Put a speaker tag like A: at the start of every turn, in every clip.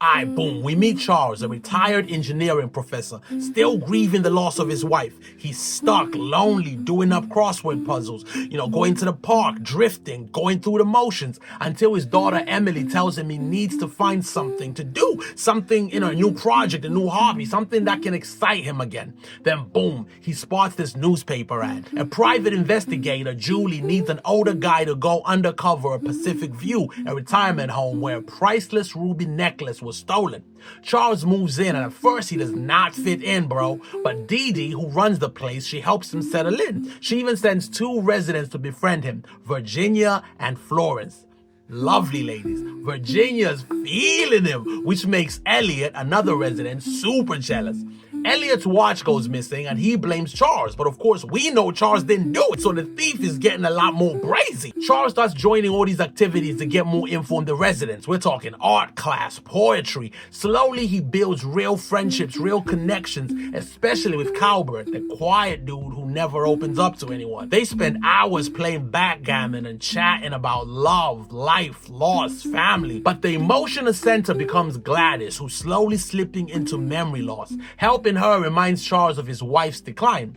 A: Alright, boom, we meet Charles, a retired engineering professor, still grieving the loss of his wife. He's stuck, lonely, doing up crossword puzzles, going to the park, drifting, going through the motions, until his daughter Emily tells him he needs to find something to do, something, a new project, a new hobby, something that can excite him again. Then boom, he spots this newspaper ad. A private investigator, Julie, needs an older guy to go undercover at Pacific View, a retirement home where a priceless ruby necklace was stolen. Charles moves in, and at first he does not fit in, bro. But Dee Dee, who runs the place, she helps him settle in. She even sends 2 residents to befriend him, Virginia and Florence. Lovely ladies. Virginia's feeling him, which makes Elliot, another resident, super jealous. Elliot's watch goes missing and he blames Charles, but of course we know Charles didn't do it, so the thief is getting a lot more brazy. Charles starts joining all these activities to get more info on the residents. We're talking art class, poetry. Slowly he builds real friendships, real connections, especially with Calbert, the quiet dude who never opens up to anyone. They spend hours playing backgammon and chatting about love, life, loss, family. But the emotional center becomes Gladys, who's slowly slipping into memory loss. Helping her reminds Charles of his wife's decline.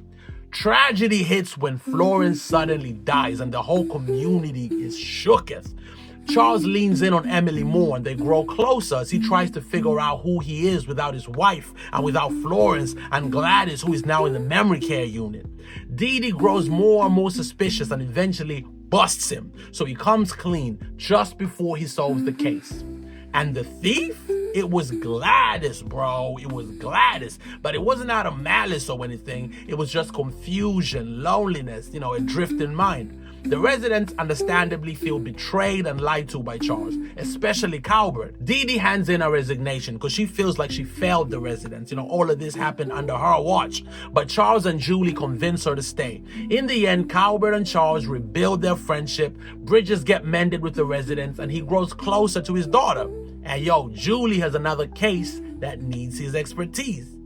A: Tragedy hits when Florence suddenly dies and the whole community is shooketh. Charles leans in on Emily more and they grow closer as he tries to figure out who he is without his wife and without Florence and Gladys, who is now in the memory care unit. Dee Dee grows more and more suspicious and eventually busts him, so he comes clean just before he solves the case. And the thief? It was Gladys, bro. It was Gladys. But it wasn't out of malice or anything. It was just confusion, loneliness, a drifting mind. The residents understandably feel betrayed and lied to by Charles, especially Calbert. Dee Dee hands in her resignation because she feels like she failed the residents. All of this happened under her watch. But Charles and Julie convince her to stay. In the end, Calbert and Charles rebuild their friendship, bridges get mended with the residents, and he grows closer to his daughter. And Julie has another case that needs his expertise.